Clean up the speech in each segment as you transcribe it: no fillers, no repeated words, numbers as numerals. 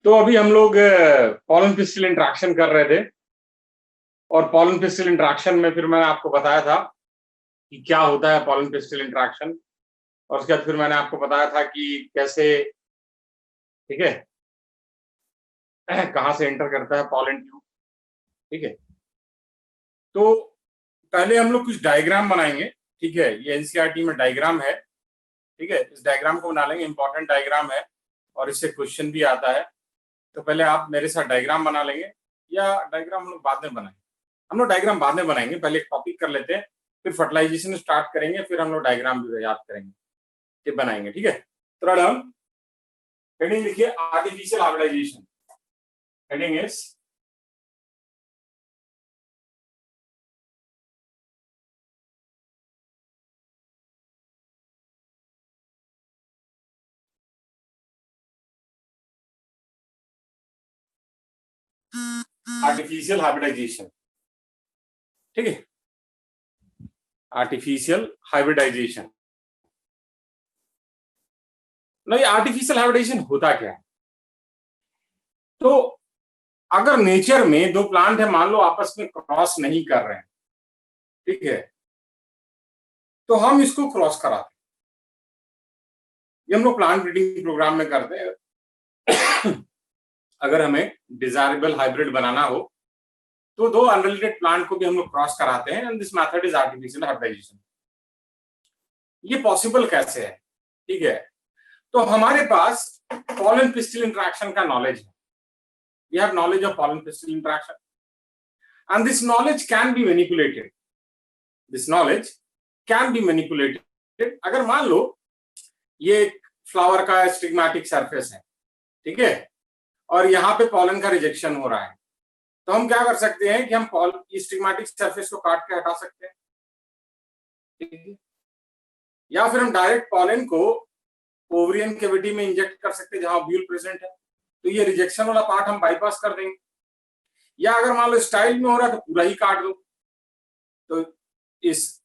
तो अभी हम लोग पॉलन पिस्टिल इंटरेक्शन कर रहे थे और पॉलन पिस्टिल इंटरेक्शन में फिर मैंने आपको बताया था कि क्या होता है पॉलन पिस्टिल इंटरेक्शन, और उसके बाद फिर मैंने आपको बताया था कि कैसे, ठीक है, कहाँ से एंटर करता है पॉलन ट्यूब। ठीक है, तो पहले हम लोग कुछ डायग्राम बनाएंगे। ठीक है, ये एनसीईआरटी में डायग्राम है। ठीक है, इस डायग्राम को बना लेंगे, इंपॉर्टेंट डायग्राम है और इससे क्वेश्चन भी आता है। तो पहले आप मेरे साथ डायग्राम बना लेंगे, या डायग्राम हम लोग बाद में बनाएंगे? हम लोग डायग्राम बाद में बनाएंगे, पहले एक टॉपिक कर लेते हैं, फिर फर्टिलाइजेशन स्टार्ट करेंगे, फिर हम लोग डायग्राम भी याद करेंगे, फिर बनाएंगे। ठीक है, तो हम हेडिंग लिखिए artificial hybridisation. Heading is artificial hybridisation. ठीक है, आर्टिफिशियल हाइब्रिडाइजेशन। नहीं, आर्टिफिशियल हाइब्रिडाइजेशन होता क्या है? तो अगर नेचर में दो प्लांट है, मान लो आपस में क्रॉस नहीं कर रहे हैं, ठीक है, तो हम इसको क्रॉस कराते हैं। ये हम लोग प्लांट ब्रीडिंग प्रोग्राम में करते हैं। अगर हमें डिजायरेबल हाइब्रिड बनाना हो तो दो अनरिलेटेड प्लांट को भी हम लोग क्रॉस कराते हैं, and this method is artificial hybridisation. ये पॉसिबल कैसे है? ठीक है, तो हमारे पास पॉलन पिस्टिल इंटरेक्शन का नॉलेज है। We have knowledge of pollen pistil interaction and this knowledge can be manipulated. This knowledge can be manipulated. अगर मान लो ये फ्लावर का स्टिग्मेटिक सरफेस है, ठीक है, और यहाँ पे पॉलन का रिजेक्शन हो रहा है, तो हम क्या कर सकते हैं कि हम स्टिग्मेटिक सरफेस को काट के हटा सकते हैं, ठीक है? या फिर हम डायरेक्ट पॉलन को ओवरियन कैविटी में इंजेक्ट कर सकते हैं जहां ओव्यूल प्रेजेंट है, तो ये रिजेक्शन वाला पार्ट हम बाईपास कर देंगे। या अगर मान लो स्टाइल में हो रहा है तो पूरा ही काट दो, तो इस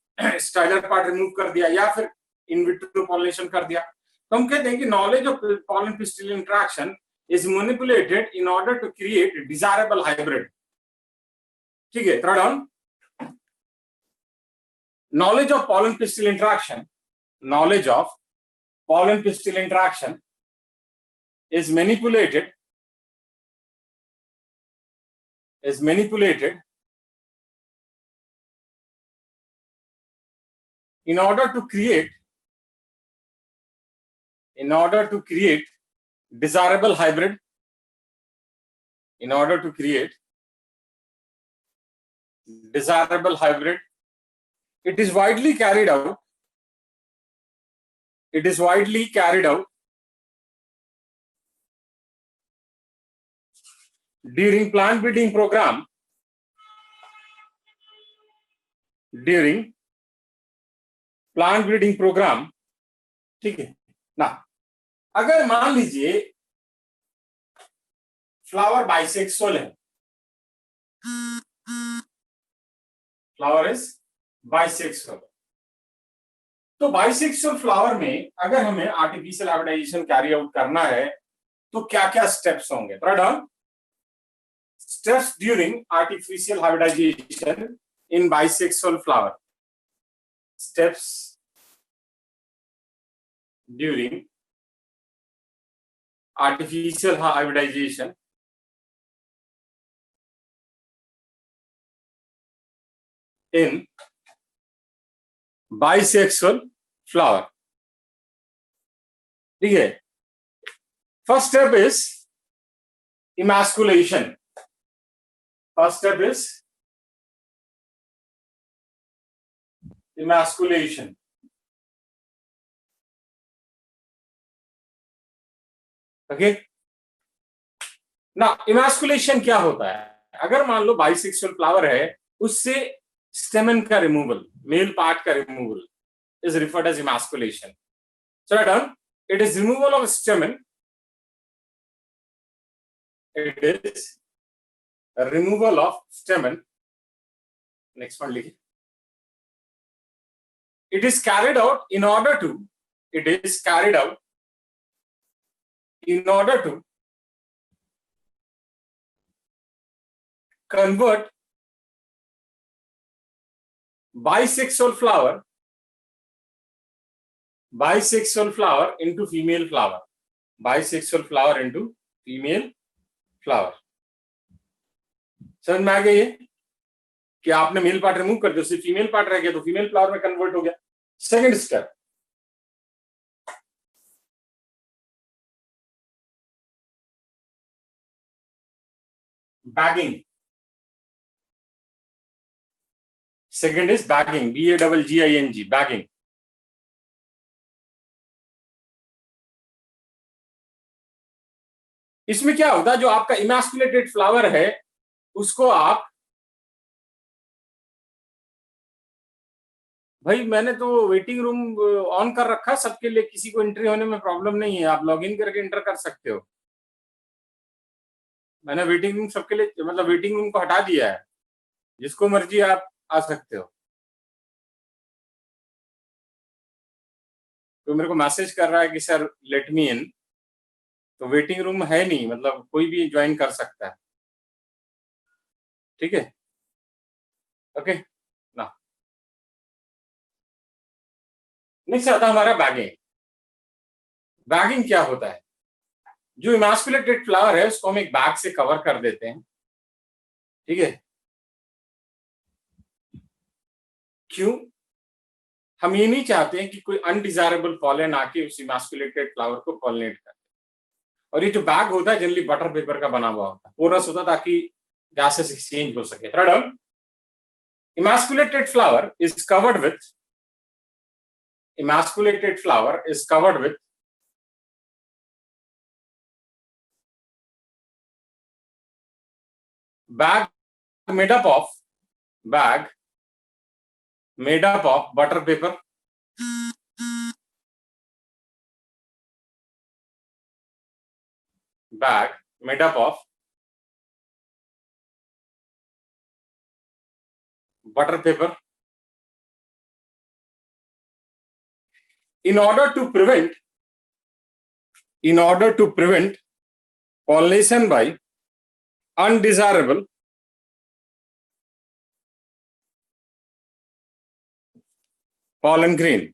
स्टाइलर पार्ट रिमूव कर दिया, या फिर इन विट्रो पॉलिनेशन कर दिया। तो हम कहते हैं कि knowledge of pollen pistil interaction is manipulated in order to create desirable hybrid. ठीक है, third on knowledge of pollen pistil interaction. Knowledge of pollen pistil interaction is manipulated in order to create desirable hybrid. In order to create desirable hybrid, it is widely carried out during plant breeding program, ठीक है ना। अगर मान लीजिए flower bisexual है, flower is bisexual, तो bisexual flower में अगर हमें आर्टिफिशियल हाइब्रिडाइजेशन कैरी आउट करना है तो क्या क्या स्टेप्स होंगे? Third on steps during artificial hybridization in bisexual flower. Steps during artificial hybridization in bisexual flower. ठीक है, first step is emasculation. First step is emasculation. Okay ना, इमास्कुलेशन क्या होता है? अगर मान लो बाइसेक्सुअल फ्लावर है, उससे स्टेमन का रिमूवल, मेल पार्ट का removal is referred as emasculation. So done, it is removal of stamen. It is removal of stamen. Next one, लिखिए. It is carried out in order to convert bisexual flower into female flower. Bisexual flower into female flower. समझ में आ गई है कि आपने male part remove कर दिया, सिर्फ फीमेल पार्ट रह गया, तो फीमेल फ्लावर में कन्वर्ट हो गया. Second step, bagging. Second is bagging, BAGGING, bagging. इसमें क्या होता है, जो आपका इमैस्कुलेटेड फ्लावर है उसको आप, भाई मैंने तो वेटिंग रूम ऑन कर रखा है सबके लिए, किसी को एंट्री होने में प्रॉब्लम नहीं है, आप लॉगिन करके एंटर कर सकते हो. मैंने वेटिंग रूम सबके लिए, मतलब वेटिंग रूम को हटा दिया है, जिसको मर्जी आप आ सकते हो. तो मेरे को मैसेज कर रहा है कि सर लेट मी इन, तो वेटिंग रूम है नहीं, मतलब कोई भी ज्वाइन कर सकता है. ठीक है, ओके ना. नेक्स्ट आता हमारा बैगिंग. बैगिंग क्या होता है, जो इमैस्कुलेटेड फ्लावर है उसको हम एक बैग से कवर कर देते हैं. ठीक है, क्यों? हम ये नहीं चाहते हैं कि कोई अनडिजायरेबल पॉलन आके उस इमैस्कुलेटेड फ्लावर को पॉलिनेट करे. और ये जो बैग होता है जनरली बटर पेपर का बना हुआ होता है, पोरस होता है ताकि गैसेस एक्सचेंज हो सके. Third, emasculated flower is covered with bag made up of butter paper, bag made up of butter paper. In order to prevent pollination by undesirable pollen grain,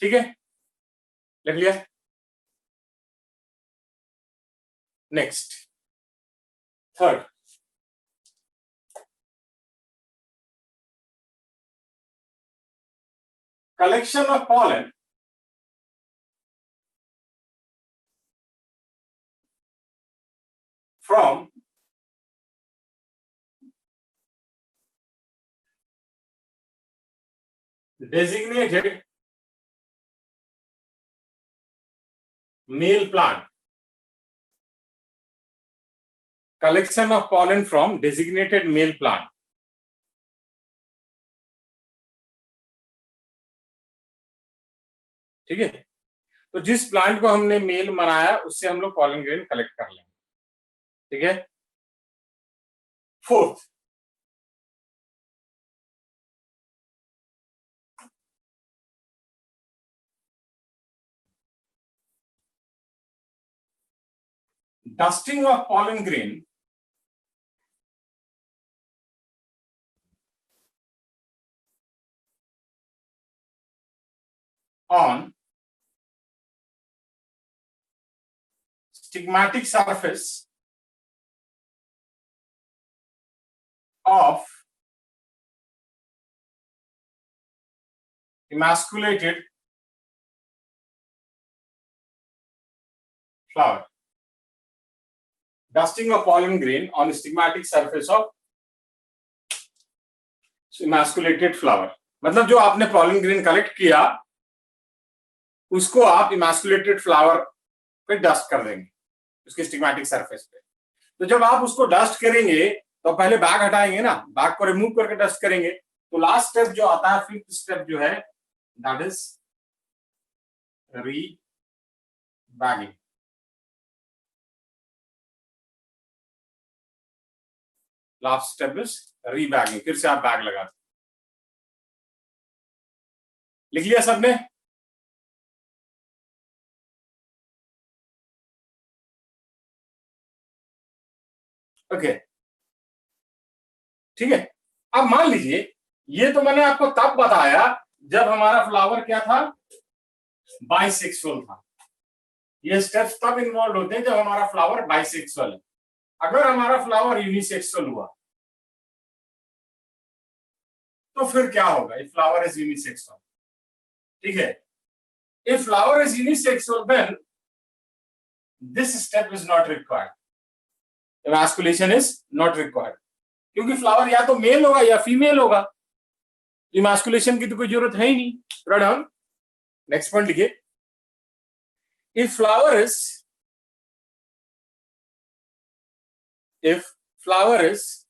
ठीक है, लिख लिया. Next, third, collection of pollen from designated male plant. Collection of pollen from designated male plant. ठीक है, तो जिस plant को हमने मेल बनाया उससे हम लोग पॉलन ग्रेन कलेक्ट कर लेंगे. ठीक है. Fourth, dusting of pollen grain on stigmatic surface of emasculated flower. Dusting of pollen grain on stigmatic surface of emasculated flower. मतलब जो आपने pollen grain कलेक्ट किया उसको आप emasculated flower पे डस्ट कर देंगे, उसके स्टिग्मेटिक सरफेस पे. तो जब आप उसको डस्ट करेंगे तो पहले बैग हटाएंगे ना, बैग को रिमूव करके डस्ट करेंगे. तो लास्ट स्टेप जो आता है, फिफ्थ स्टेप जो है, दैट इज री बैगिंग. लास्ट स्टेप इज री बैगिंग. फिर से आप बैग लगा दें. लिख लिया सबने? ओके, ठीक है। अब मान लीजिए ये तो मैंने आपको तब बताया जब हमारा फ्लावर क्या था, बाइसेक्सुअल था। ये स्टेप्स तब इन्वॉल्व होते हैं जब हमारा फ्लावर बाइसेक्सुअल है। अगर हमारा फ्लावर यूनिसेक्सुअल हुआ तो फिर क्या होगा? इफ फ्लावर इज यूनिसेक्सुअल, ठीक है, if flower is unisexual then this step is not required, emasculation is not required, क्योंकि फ्लावर या तो मेल होगा या फीमेल होगा, इमैस्कुलेशन की तो कोई जरूरत है ही नहीं। Right on. नेक्स्ट पॉइंट लिखिए, if flower is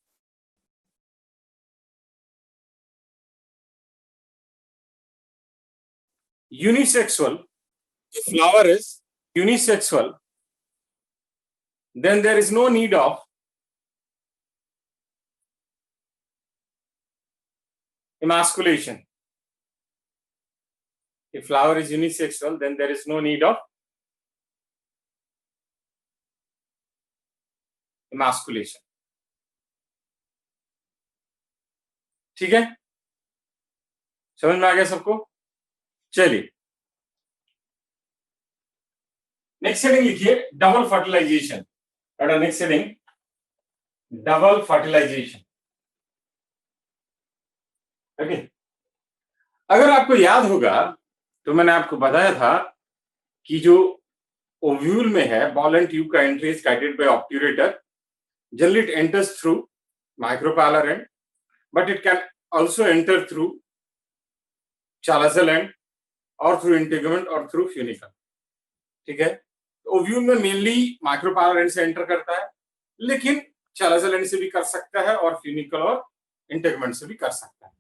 unisexual, if flower is unisexual, then there is no need of emasculation. If flower is unisexual, then there is no need of emasculation. ठीक है, समझ में आ गया सबको? चलिए नेक्स्ट हेडिंग लिखिए, double fertilisation. Next heading, double fertilisation. Okay, अगर आपको याद होगा तो मैंने आपको बताया था कि जो ओव्यूल में है, बॉल एंड ट्यूब का entry is guided by obturator. Generally it enters through micropylar and, but it can also enter through chalazal end or through integument or through funicle। ठीक है, ओव्यूल में मेनली माइक्रोपाइलर एंड से enter करता है, लेकिन चैलाजल and से भी कर सकता है और फ्यूनिकल और इंटेगमेंट से भी कर सकता है।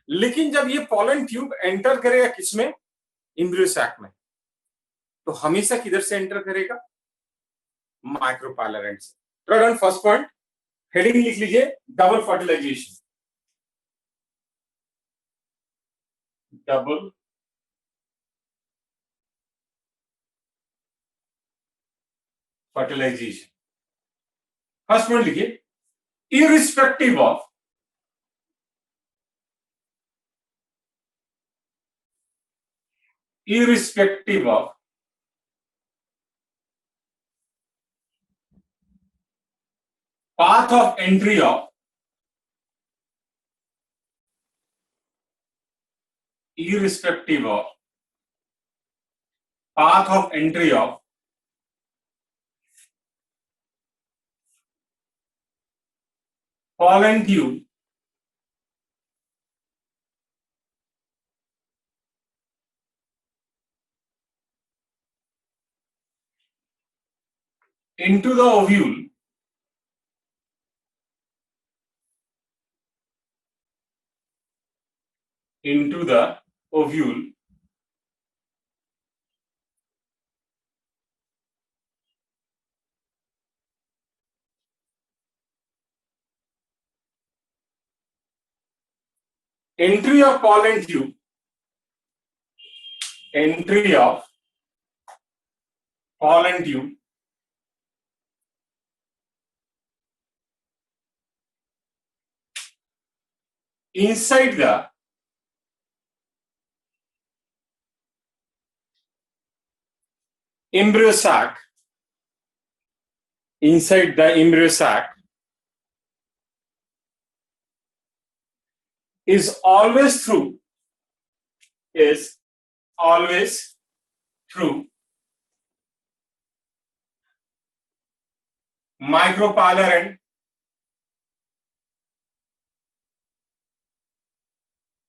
लेकिन जब ये पॉलन ट्यूब एंटर करेगा किसमें? एम्ब्रियो सैक में, तो हमेशा किधर से एंटर करेगा? माइक्रोपाइलर एंड से। तो फर्स्ट पॉइंट हेडिंग लिख लीजिए, double fertilisation. Double fertilisation. First point लिखिए, irrespective of path of entry of pollen tube into the ovule into the ovule entry of pollen tube entry of pollen tube inside the embryo sac, inside the embryo sac is always through micropylar end,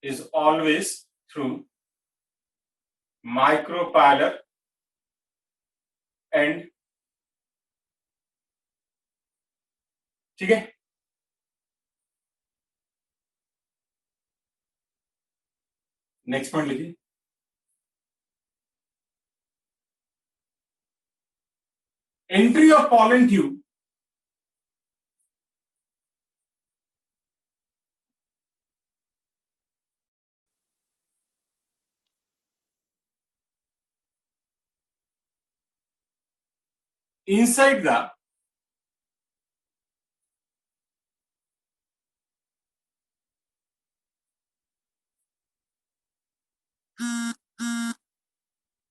is always through micropylar end। ठीक है, next point लिखिए, entry of pollen tube inside the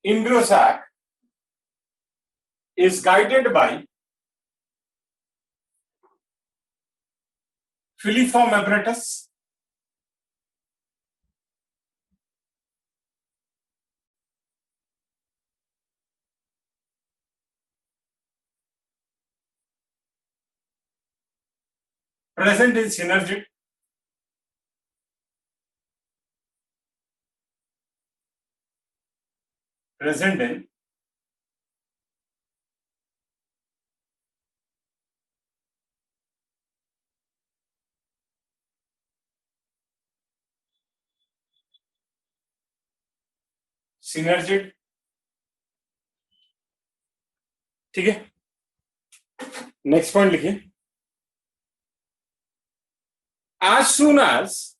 embryo sac is guided by filiform apparatus present in synergy present in synergid। ठीक है, next point लिखिए। as soon as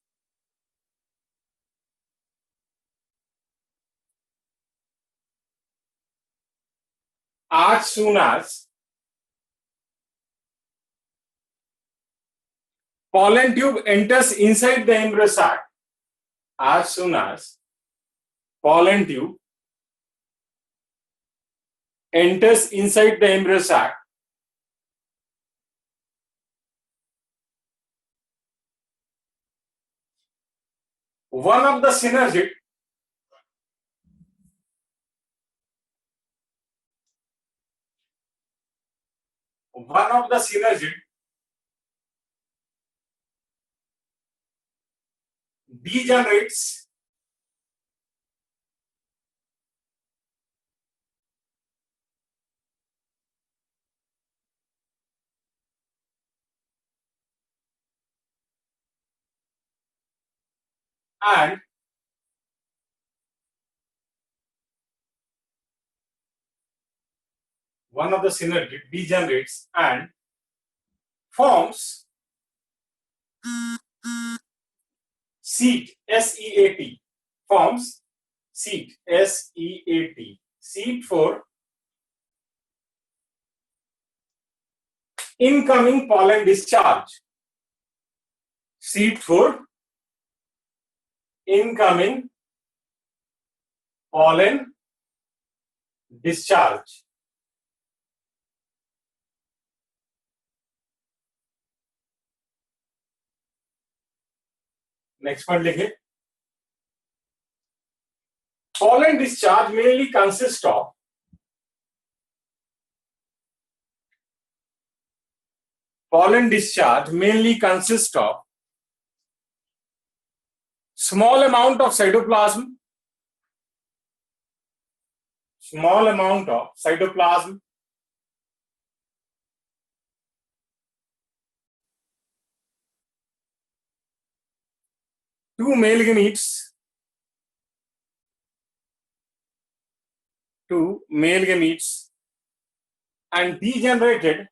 pollen tube enters inside the embryo sac, as soon as pollen tube enters inside the embryo sac, one of the synergid degenerates and one of the synergid degenerates and forms seat, SEAT, forms seat, SEAT, seat for incoming pollen discharge, seat for incoming pollen discharge। Next point लिखिए। pollen discharge mainly consists of small amount of cytoplasm, two male gametes and degenerated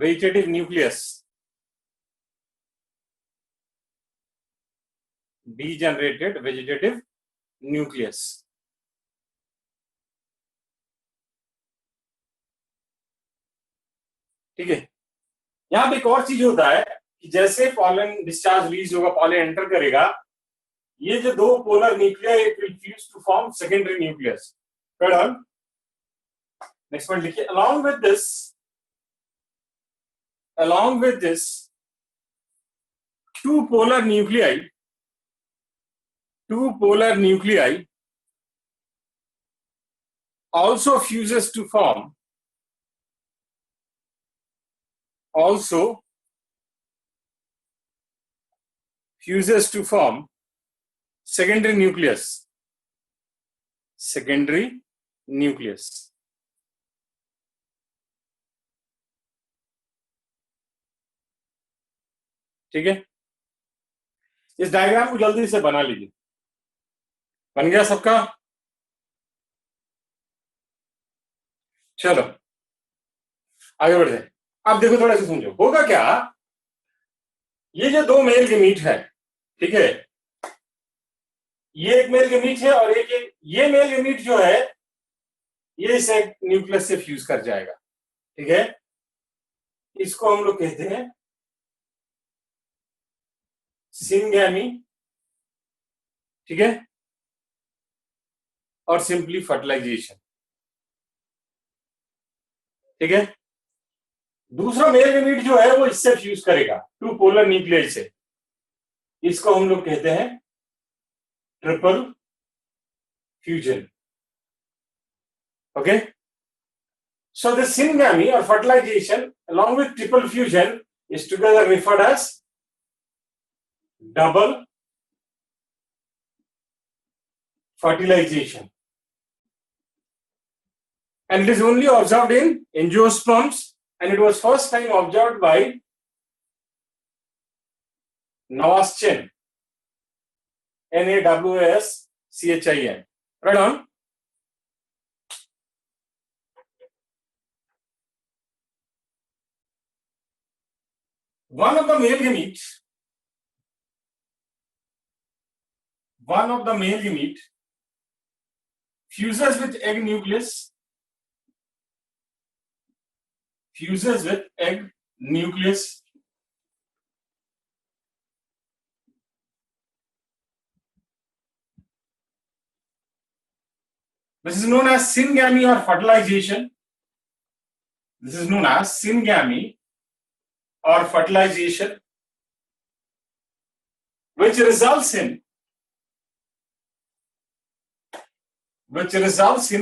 vegetative nucleus, ठीक है। यहां पे एक और चीज होता है कि जैसे पॉलन डिस्चार्ज रिलीज होगा, पॉलन एंटर करेगा, ये जो दो polar nuclear it will fuse to form secondary nucleus. Next point लिखिए। along with this two polar nuclei also fuses to form secondary nucleus। ठीक है, इस डायग्राम को जल्दी से बना लीजिए। बन गया सबका? चलो आगे बढ़ते हैं। अब देखो, थोड़ा सा समझो, होगा क्या, ये जो दो मेल गमीट है, ठीक है, ये एक मेल गमीट है और ये मेल गमीट जो है ये इसे न्यूक्लियस से फ्यूज कर जाएगा, ठीक है। इसको हम लोग कहते हैं सिंगैमी ठीक है, और सिंपली फर्टिलाइजेशन। ठीक है, दूसरा मेल गैमीट जो है वो इससे फ्यूज करेगा टू पोलर न्यूक्लियस से, इसको हम लोग कहते हैं triple fusion. Okay, so the syngamy or fertilization along with triple fusion is together referred as double fertilization, and it is only observed in angiosperms, and it was first time observed by Nawaschin, Nawaschin. Right on. One of the male gamete fuses with egg nucleus, This is known as syngamy or fertilization. This is known as syngamy or fertilization, which results in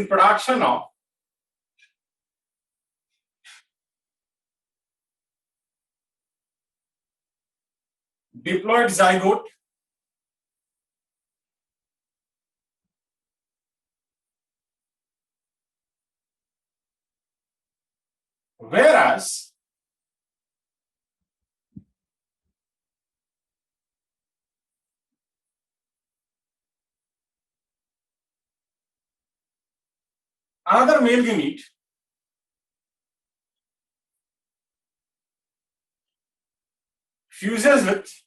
production of diploid zygote, whereas another male gamete fuses with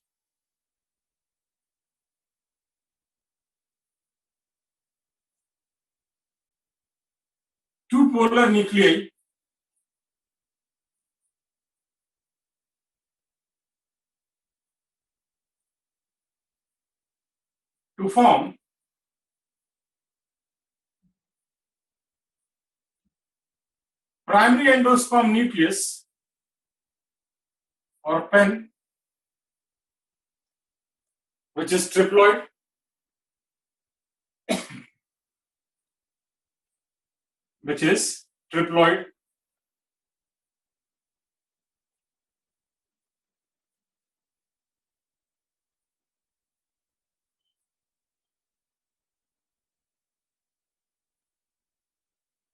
two polar nuclei to form primary endosperm nucleus or pen, which is triploid,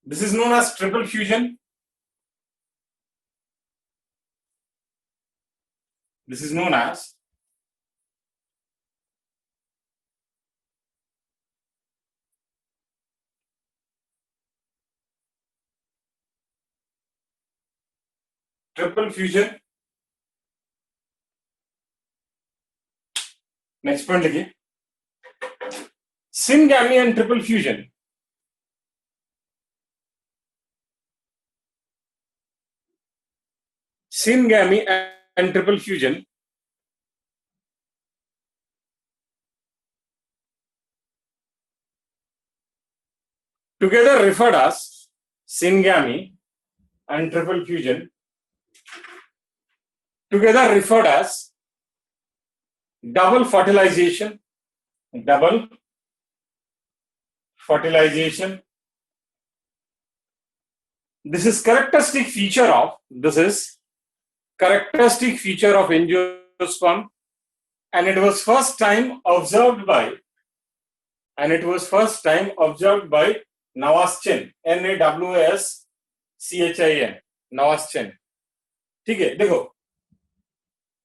This is known as triple fusion. This is known as triple fusion. Next point लिखिए, syngamy and triple fusion. Syngamy and triple fusion together referred as syngamy and triple fusion together referred as double fertilization. This is characteristic feature of angiosperm, and it was first time observed by Nawaschin, Nawaschin, Nawaschin. ठीक है, देखो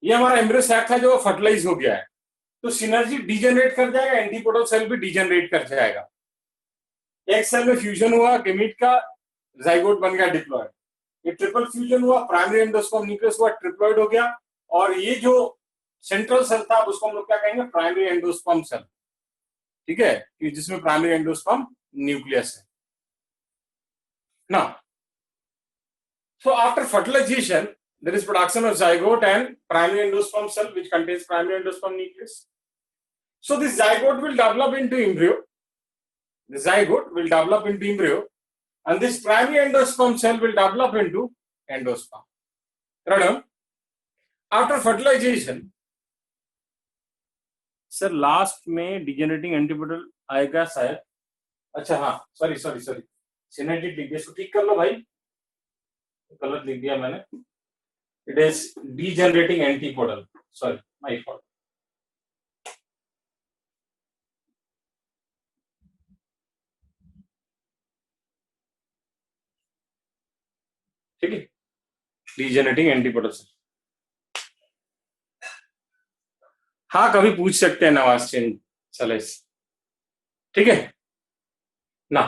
ये हमारा embryo sac था जो fertilise हो गया है, तो सिनर्जी डीजेनरेट कर जाएगा, एंटीपोडल सेल भी डीजेनरेट कर जाएगा। एक सेल में फ्यूजन हुआ, गेमीट का जाइगोट बन गया डिप्लॉयड, ये ट्रिपल फ्यूजन हुआ, प्राइमरी एंडोस्पर्म न्यूक्लियस हुआ, ट्रिप्लॉयड हो गया, और ये जो सेंट्रल सेल था उसको हम लोग क्या कहेंगे, प्राइमरी एंडोस्पर्म सेल। ठीक है, जिसमें प्राइमरी एंडोस्पर्म न्यूक्लियस है ना। So after fertilization, there is production of zygote and primary endosperm cell, which contains primary endosperm nucleus. So this zygote will develop into embryo. The zygote will develop into embryo, and this primary endosperm cell will develop into endosperm. Right? After fertilization, sir last में डिजेनरेटिंग antibody आएगा शायद. अच्छा हाँ, sorry सिनेटिक लिख दिया, इसको ठीक कर लो भाई, गलत लिख दिया मैंने. It is degenerating antipodal, sorry my fault. ठीक है, डिजेनरेटिंग एंटीपोडल. हाँ, कभी पूछ सकते हैं नवाज चेंज सलेस. ठीक है ना.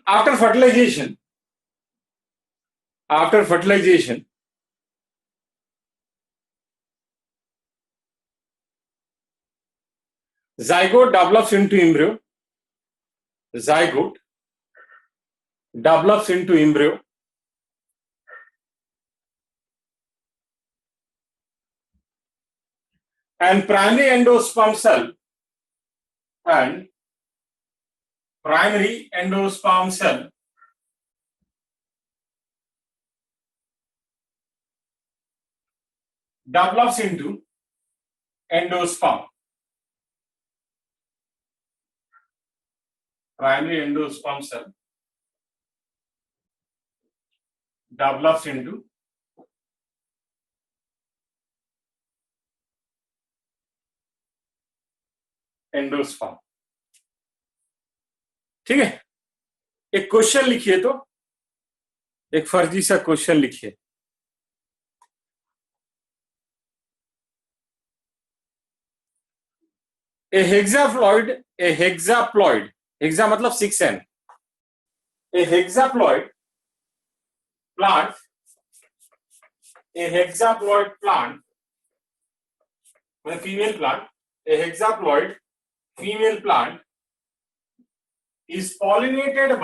After fertilisation, zygote develops into embryo. And primary endosperm cell develops into endosperm. Primary endosperm cell develops into endosperm. ठीक है. एक क्वेश्चन लिखिए, तो एक फर्जी सा क्वेश्चन लिखिए. A hexaploid, hexa मतलब 6n. A hexaploid plant, female plant, a hexaploid female plant is pollinated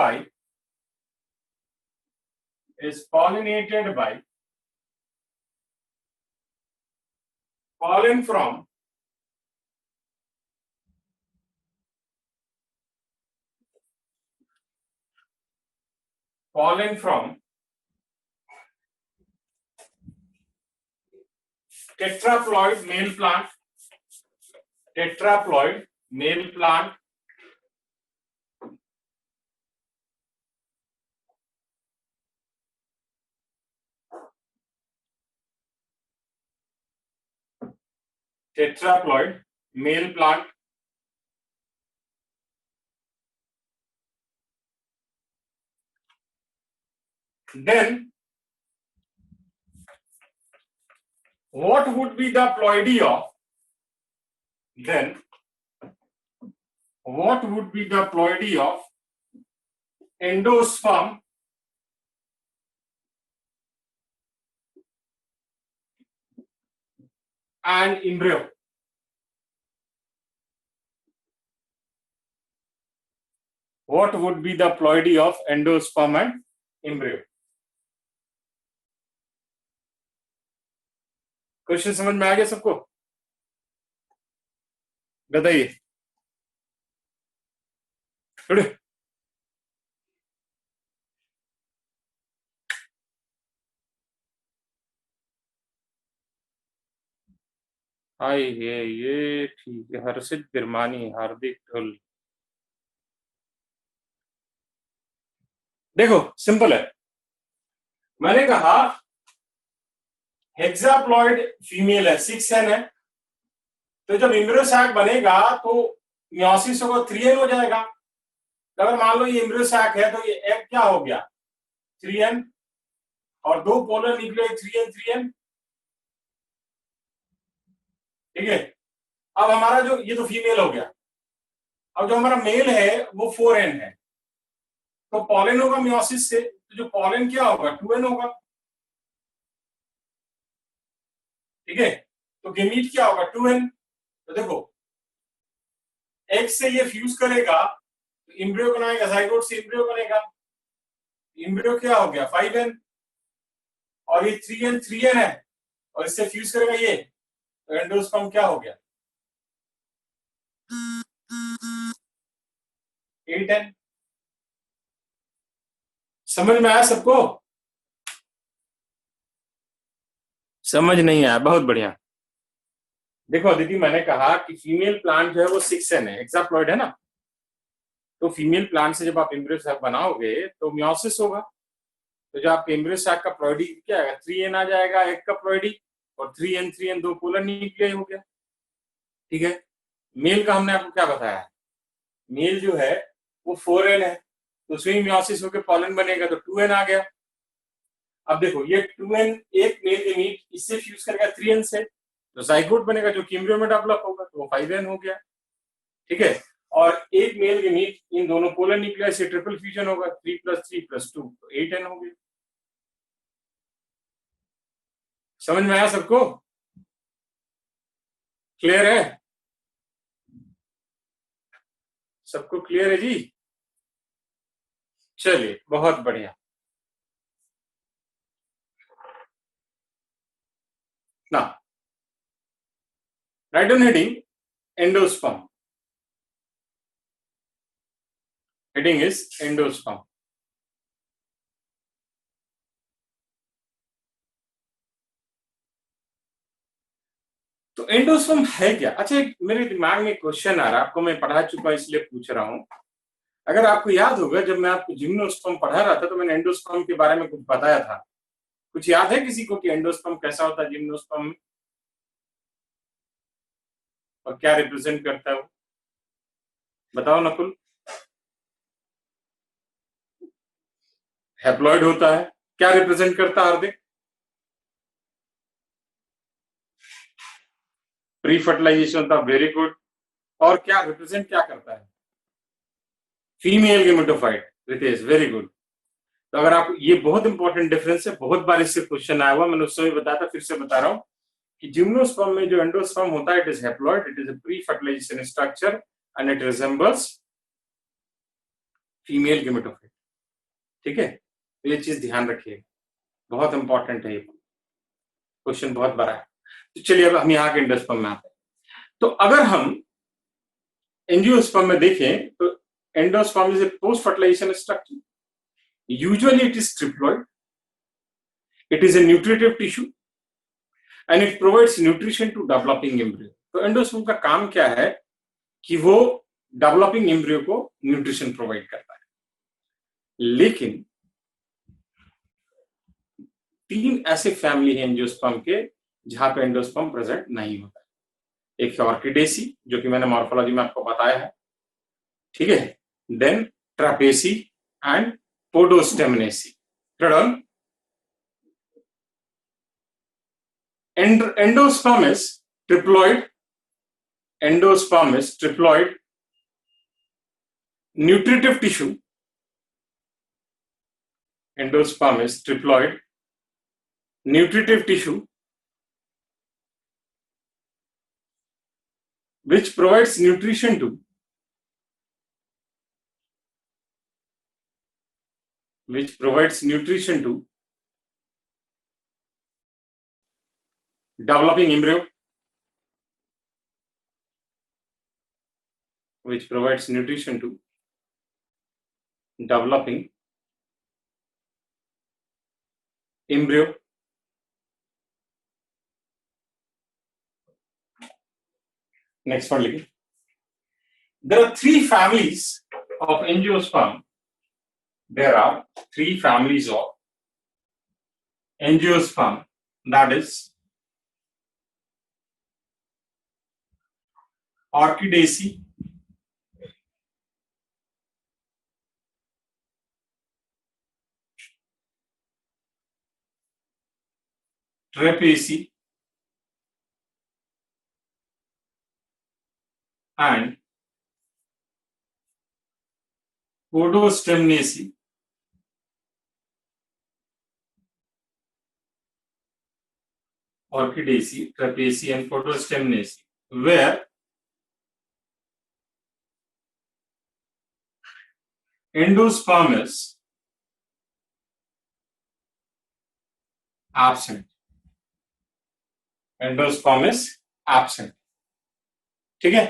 by pollen from tetraploid male plant, then what would be the ploidy of endosperm and embryo? What would be the ploidy of endosperm and embryo? Question समझ में आ गया सबको? बताइए. हाय ये ठीक है. हर्षित बिरमानी, हार्दिक ढुल. देखो simple है. मैंने कहा हेक्साप्लॉइड फीमेल है, 6n है, तो जब एम्ब्रियो सैक बनेगा तो मियोसिस होगा, 3n हो जाएगा. अगर मान लो ये एम्ब्रियो सैक है तो ये एग क्या हो गया, 3n, और 2 पोलर निकले 3n. ठीक है. अब हमारा जो ये तो फीमेल हो गया. अब जो हमारा मेल है वो 4n है, तो पॉलन होगा मियोसिस से, तो जो पॉलन क्या होगा, 2n होगा. ठीक है. तो गेमीट क्या होगा, 2n. तो देखो एग से ये फ्यूज करेगा तो एम्ब्रियो बनाएगा, जाइगोट से एम्ब्रियो बनेगा. एम्ब्रियो क्या हो गया, 5n, और ये 3n है, और इससे फ्यूज करेगा ये, तो एंडोस्पर्म क्या हो गया? 8N। समझ में आया सबको? समझ नहीं आया? बहुत बढ़िया। देखो अदिति, मैंने कहा कि फीमेल प्लांट जो है वो 6N है, एक्साप्लॉइड है ना। तो फीमेल प्लांट से जब आप एम्ब्रियो सैक बनाओगे तो मियोसिस होगा। तो जब आप एम्ब्रियो सैक का प्लॉइडी क्या आएगा? 3N आ जाएगा एक का प्लॉइडी, और 3N दो पोलर न्यूक्लियाई हो गया। ठीक है। मेल का हमने आपको क्या बताया है? मेल जो है वो 4N है, तो उसमें मियोसिस होकर पॉलन बनेगा, तो 2N आ गया। अब देखो ये 2N एक मेल यूनिट इससे फ्यूज करेगा 3N से, तो जाइगोट बनेगा जो कि एम्ब्रियो में डेवलप होगा, तो वो 5N हो गया। ठीक है। और एक मेल यूनिट इन दोनों पोलर न्यूक्लियाई से ट्रिपल फ्यूजन होगा, 3 + 3 + 2, तो 8N हो गया। समझ में आया सबको? क्लियर है? सबको क्लियर है जी? चलिए बहुत बढ़िया। ना right on heading endosperm. Heading is endosperm. तो एंडोस्पर्म है क्या? अच्छा, मेरे दिमाग में क्वेश्चन आ रहा है, आपको मैं पढ़ा चुका इसलिए पूछ रहा हूं। अगर आपको याद होगा जब मैं आपको जिम्नोस्पर्म पढ़ा रहा था तो मैंने एंडोस्पर्म के बारे में कुछ बताया था। कुछ याद है किसी को कि एंडोस्पर्म कैसा होता है, जिम्नोस्पर्म, और क्या रिप्रेजेंट करता है वो? बताओ नकुल। हैप्लॉइड होता है। क्या रिप्रेजेंट करता है हार्दिक? प्री फर्टिलाइजेशन होता है, वेरी गुड। और क्या रिप्रेजेंट क्या करता है? Female gametophyte, Ritesh very good. तो अगर आप, ये बहुत इंपॉर्टेंट डिफरेंस है, बहुत बार इससे क्वेश्चन आया हुआ, मैंने उस समय बताया था, फिर से बता रहा हूं कि जिम्नोस्पर्म में जो एंडोस्पर्म होता है, it is haploid, it is a pre fertilisation structure and it resembles female gametophyte. ठीक है, तो ये चीज ध्यान रखिए, बहुत इंपॉर्टेंट है, ये क्वेश्चन बहुत बड़ा है। तो चलिए अब हम यहाँ के एंडोस्पर्म में आते हैं। तो अगर हम एंजियोस्पर्म में देखें तो endosperm is a post fertilisation structure, usually it is triploid, it is a nutritive tissue and it provides nutrition to developing embryo. तो एंडोस्पर्म का काम क्या है कि वो डेवलपिंग एम्ब्रियो को न्यूट्रिशन प्रोवाइड करता है। लेकिन 3 ऐसे फैमिली हैं एंजियोस्पर्म के जहां पे एंडोस्पर्म प्रेजेंट नहीं होता है। एक है ऑर्किडेसी, जो कि मैंने मॉर्फोलॉजी में आपको बताया है। ठीक है। Then Trapaceae and Podostemaceae. Third endosperm is triploid, endosperm is triploid, nutritive tissue, endosperm is triploid, nutritive tissue which provides nutrition to developing embryo, which provides nutrition to developing embryo. Next one, लिखिए. There are 3 families of angiosperm. There are 3 families of angiosperm, that is Orchidaceae, Trapeaceae and Podostemnaceae. Orchidaceae, Trapeaceae and Podostemnaceae, where endosperm is absent. Endosperm is absent. ठीक है,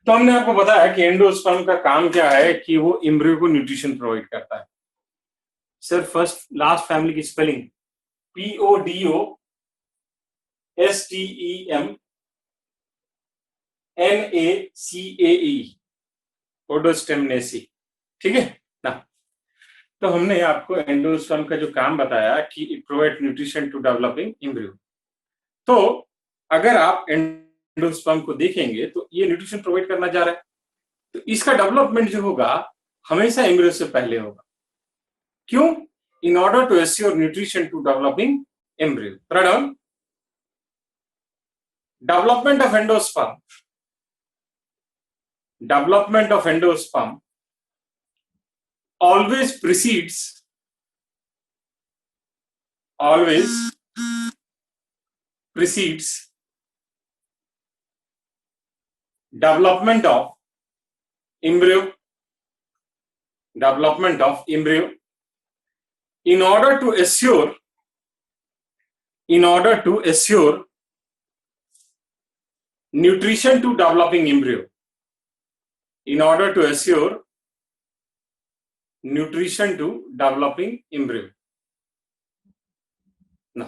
तो हमने आपको बताया कि endosperm का काम क्या है, कि वो एम्ब्रियो को न्यूट्रिशन प्रोवाइड करता है। सर फर्स्ट लास्ट फैमिली की स्पेलिंग PODOSTEMNACAE, पोडोस्टेमनेसी। ठीक है ना। तो हमने आपको एंडोस्पर्म का जो काम बताया कि it provide nutrition to developing embryo. तो अगर आप एंडोस्पर्म को देखेंगे तो ये न्यूट्रिशन प्रोवाइड करना जा रहा है, तो इसका डेवलपमेंट जो होगा हमेशा एम्ब्रियो से पहले होगा। क्यों? In order to assure nutrition to developing embryo. Third, development of endosperm always precedes development of embryo in order to assure nutrition to developing embryo. In order to assure nutrition to developing embryo. Now,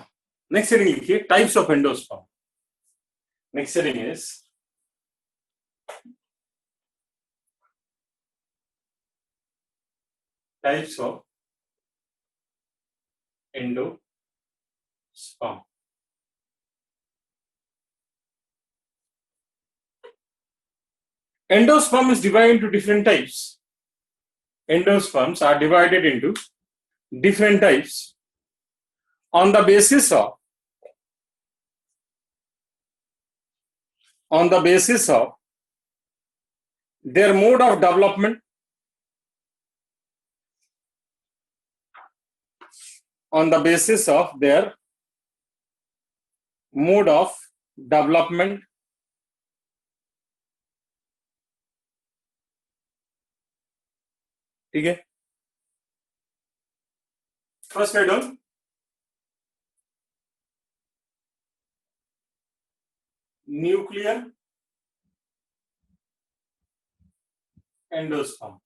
next heading लिखिए, types of endosperm. Next heading is types of endosperm. Endosperm is divided into different types. Endosperms are divided into different types on the basis of their mode of development, ठीक है। First write down, nuclear endosperm.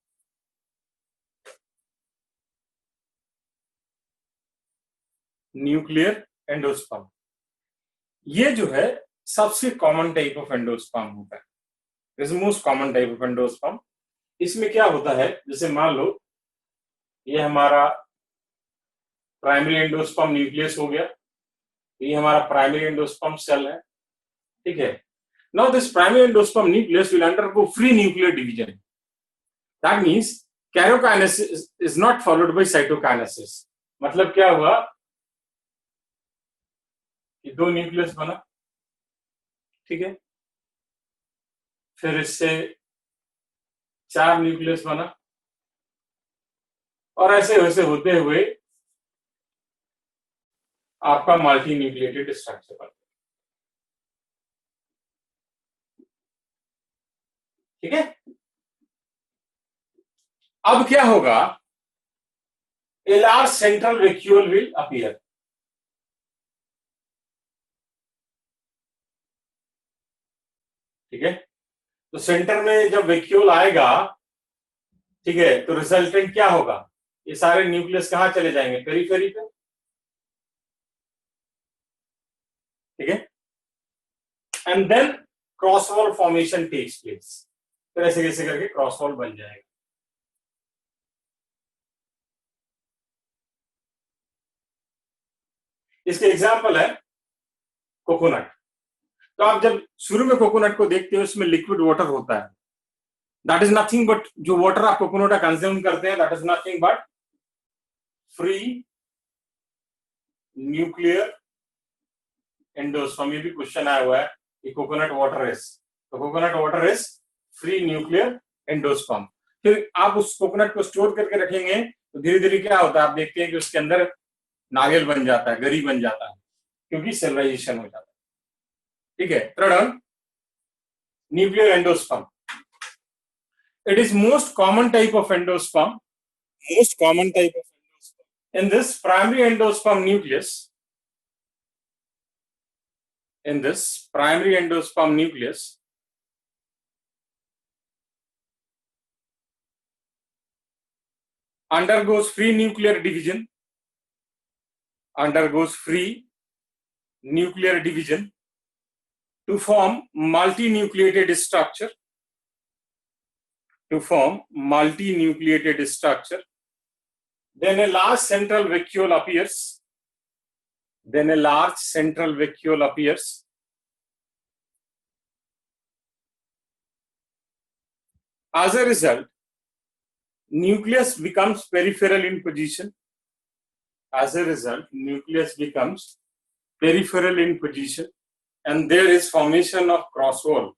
Nuclear endosperm ये जो है सबसे common type of endosperm होता है, this is most common type of endosperm. इसमें क्या होता है, जैसे मान लो ये हमारा प्राइमरी एंडोस्पर्म न्यूक्लियस हो गया, ये हमारा प्राइमरी एंडोस्पर्म सेल है, ठीक है। Now this primary endosperm nucleus will undergo free nuclear division, that means karyokinesis is not followed by cytokinesis. मतलब क्या हुआ कि दो न्यूक्लियस बना, ठीक है, फिर इससे 4 न्यूक्लियस बना, और ऐसे वैसे होते हुए आपका मल्टी न्यूक्लिएटेड स्ट्रक्चर बन गया, ठीक है। अब क्या होगा, a large central vacuole will appear, ठीक है। तो सेंटर में जब वैक्यूल आएगा, ठीक है, तो रिजल्टेंट क्या होगा, ये सारे न्यूक्लियस कहां चले जाएंगे, पेरिफेरी पे, ठीक है। And then cross wall formation takes place, तो ऐसे कैसे करके क्रॉस वॉल बन जाएगा। इसके एग्जाम्पल है कोकोनट। तो आप जब शुरू में कोकोनट को देखते हो, उसमें लिक्विड वाटर होता है, दैट इज नथिंग बट, जो वाटर आप कोकोनट का कंज्यूम करते हैं, that is nothing but free nuclear endosperm. ये भी क्वेश्चन आया हुआ है कि कोकोनट वाटर इज, तो coconut water is free nuclear endosperm. फिर आप उस कोकोनट को स्टोर करके रखेंगे तो धीरे धीरे क्या होता है, आप देखते हैं कि उसके अंदर नारियल बन जाता है, गरी बन जाता है, क्योंकि सेलुलाइजेशन हो जाता है, ठीक है। Third, nuclear endosperm, it is most common type of endosperm. In this primary endosperm nucleus, in this primary endosperm nucleus undergoes free nuclear division to form multinucleated structure then a large central vacuole appears as a result nucleus becomes peripheral in position and there is formation of cross wall.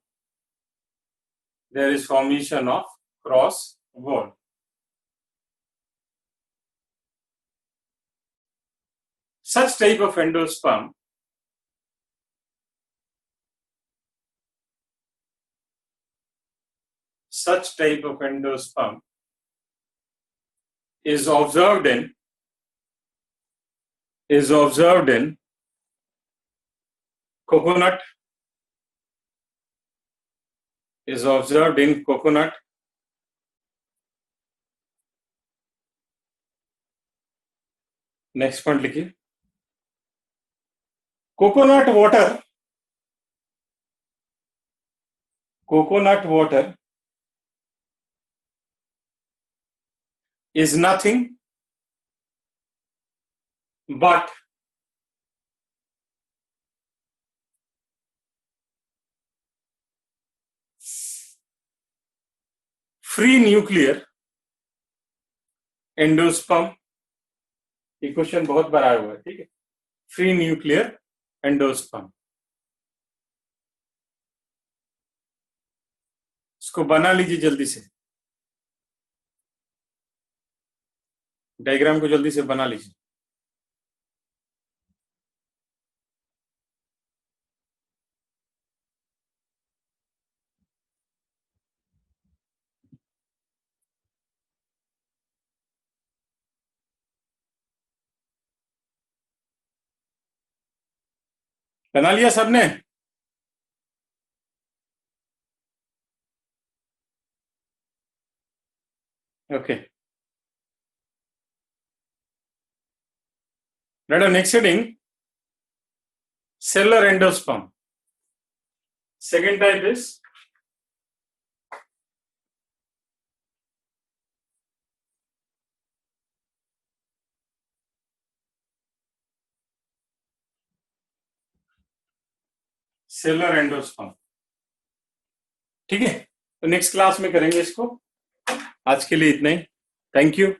Such type of endosperm is observed in coconut, next point लिखिए, coconut water is nothing but free nuclear endosperm. ये question बहुत बार आया हुआ है, ठीक है. Free nuclear endosperm, इसको बना लीजिए जल्दी से, डायग्राम को जल्दी से बना लीजिए. बना लिया सबने? Okay. Next heading, cellular endosperm. Second type is cellular endosperm. ठीक है, तो नेक्स्ट क्लास में करेंगे इसको. आज के लिए इतना ही. Thank you.